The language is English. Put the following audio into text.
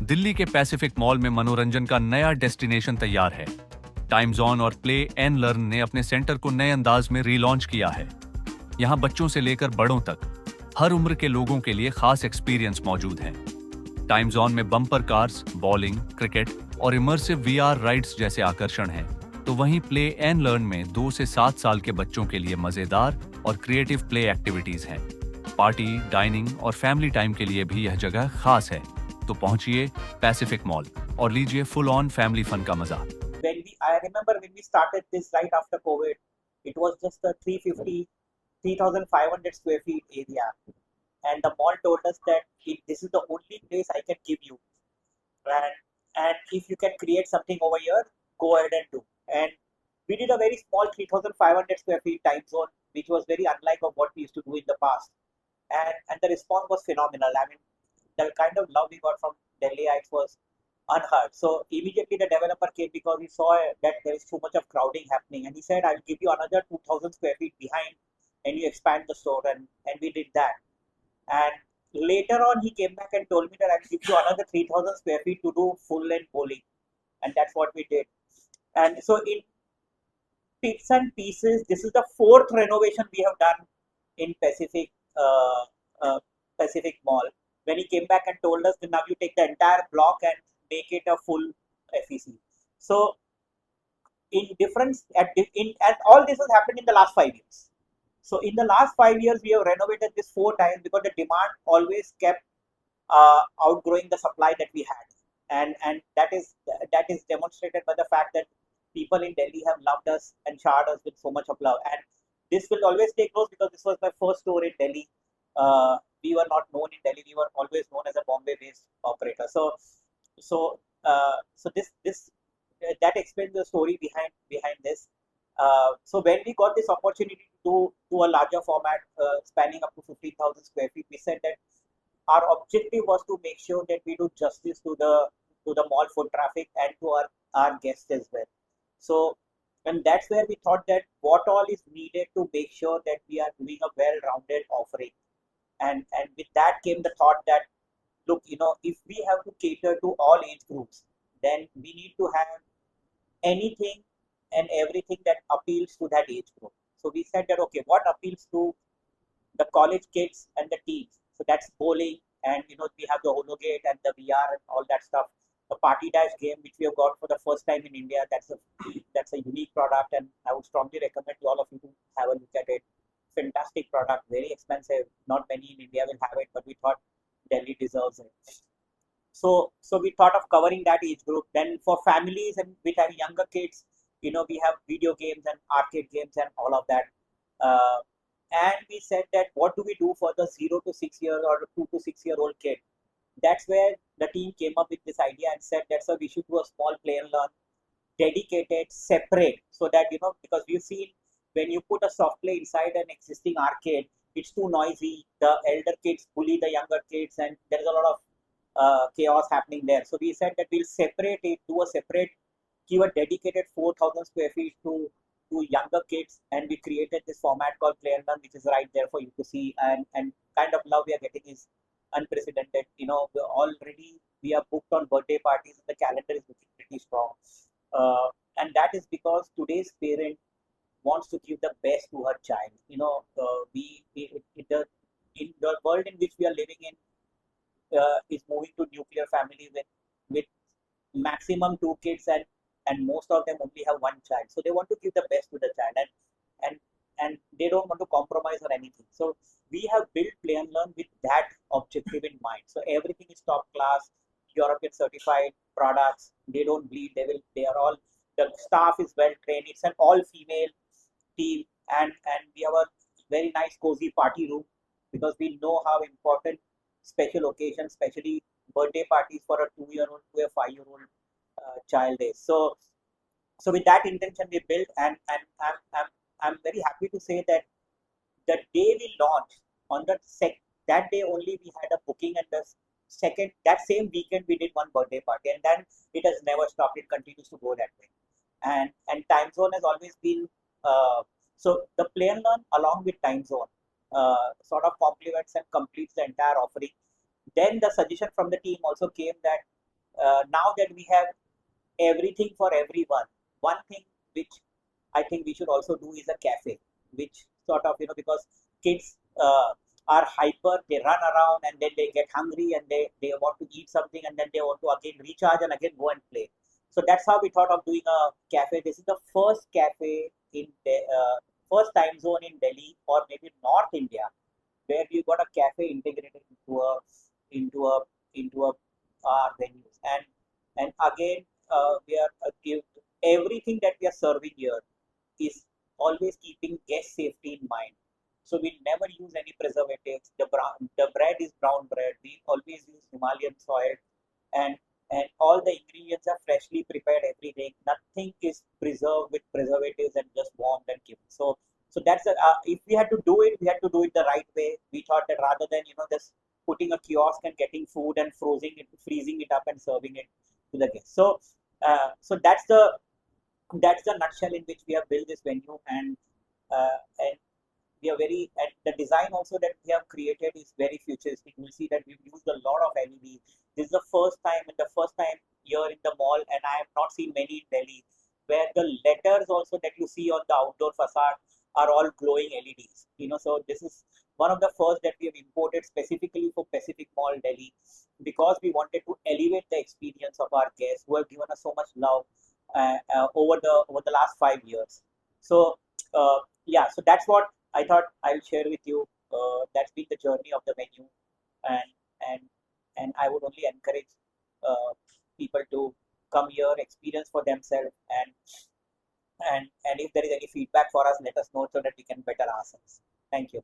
दिल्ली के Pacific mall में मनोरंजन का नया डेस्टिनेशन तैयार है। टाइम जोन और प्ले एंड लर्न ने अपने सेंटर को नए अंदाज में रीलॉन्च किया है। यहाँ बच्चों से लेकर बड़ों तक हर उम्र के लोगों के लिए खास एक्सपीरियंस मौजूद है। टाइम जोन में बम्पर कार्स, बॉलिंग, क्रिकेट और इमर्सिव वीआर राइड्स जैसे आकर्षण हैं, तो वहीं प्ले एंड लर्न में 2 से 7 साल के बच्चों के लिए मजेदार और क्रिएटिव प्ले एक्टिविटीज हैं। पार्टी, डाइनिंग और फैमिली टाइम के लिए भी यह जगह खास है। तो पहुंचिए पैसिफिक मॉल और लीजिए फुल ऑन फैमिली फन का मजा। I remember when we started this right after COVID, it was just a 3,500 square feet area, and the mall told us that this is the only place I can give you, and if you can create something over here, go ahead and do. And we did a very small 3,500 square feet time zone, which was very unlike of what we used to do in the past, and the response was phenomenal. I mean, the kind of love we got from Delhiites was unheard. So immediately the developer came because he saw that there is too much of crowding happening, and he said, "I'll give you another 2,000 square feet behind, and you expand the store." And we did that. And later on, he came back and told me that I'll give you another 3,000 square feet to do full length bowling, and that's what we did. And so in bits and pieces, this is the fourth renovation we have done in Pacific Mall. When he came back and told us that now you take the entire block and make it a full FEC. So in difference and all this has happened in the last 5 years. So in the last 5 years, we have renovated this 4 times because the demand always kept outgrowing the supply that we had, and that is demonstrated by the fact that people in Delhi have loved us and showered us with so much of love. And this will always stay close because this was my first store in Delhi. We were not known in Delhi; we were always known as a Bombay-based operator. So this that explains the story behind this. So when we got this opportunity to do a larger format spanning up to 15,000 square feet, we said that our objective was to make sure that we do justice to the mall foot traffic and to our guests as well. So, and that's where we thought that what all is needed to make sure that we are doing a well-rounded offering. And with that came the thought that, look, if we have to cater to all age groups, then we need to have anything and everything that appeals to that age group. So we said that, okay, what appeals to the college kids and the teens? So that's bowling, and we have the hologate and the VR and all that stuff. The party dash game, which we have got for the first time in India, that's a unique product, and I would strongly recommend to all of you to have a look at it. Fantastic product, very expensive. Not many in India will have it, but we thought Delhi deserves it. So we thought of covering that age group. Then for families and with our younger kids, we have video games and arcade games and all of that. And we said that what do we do for the 0 to 6 year or 2 to 6 year old kid? That's where the team came up with this idea and said that's why we should do a small play and learn, dedicated, separate, so that because we've seen when you put a soft play inside an existing arcade, it's too noisy. The elder kids bully the younger kids, and there's a lot of chaos happening there. So we said that we'll separate it, do a separate, give a dedicated 4,000 square feet to younger kids, and we created this format called Play and Learn, which is right there for you to see, and kind of love we are getting is unprecedented. We are booked on birthday parties, and the calendar is looking pretty strong. And that is because today's parent wants to give the best to her child. In the world in which we are living in, is moving to nuclear family with maximum 2 kids, and most of them only have one child. So they want to give the best to the child, and they don't want to compromise on anything. So we have built Play and Learn with that objective in mind. So everything is top class, European certified products. They don't bleed. They are all, the staff is well trained. It's an all female team, and we have a very nice cozy party room because we know how important special occasions, especially birthday parties for a 2-year-old to a 5-year-old child is. So with that intention we built, and I'm very happy to say that the day we launched, on that day only we had a booking, and that same weekend we did one birthday party, and then it has never stopped. It continues to go that way, and Timezone has always been so the Play and Learn along with Timezone sort of complements and completes the entire offering. Then the suggestion from the team also came that now that we have everything for everyone, one thing which I think we should also do is a cafe, which sort of, because kids are hyper, they run around and then they get hungry and they want to eat something and then they want to again recharge and again go and play. So that's how we thought of doing a cafe. This is the first cafe in first time zone in Delhi or maybe North India where you got a cafe integrated into a into a venues. And again, we are give everything that we are serving here is always keeping guest safety in mind. So we never use any preservatives. The bread is brown bread. We always use Himalayan soil, and all the ingredients are freshly prepared every day. Nothing is preserved with preservatives and just warmed and given. So that's if we had to do it, we had to do it the right way. We thought that rather than just putting a kiosk and getting food and freezing it up and serving it to the guests. So that's the nutshell in which we have built this venue, and we are very, and the design also that we have created is very futuristic. You'll see that we've used a lot of LED. This is the first time, here in the mall, and I have not seen many in Delhi, where the letters also that you see on the outdoor facade are all glowing LEDs. So this is one of the first that we have imported specifically for Pacific Mall Delhi, because we wanted to elevate the experience of our guests who have given us so much love over the last 5 years. So yeah, so that's what I thought I'll share with you. That's been the journey of the menu, and and and I would only encourage people to come here, experience for themselves, and if there is any feedback for us, let us know so that we can better ourselves. Thank you.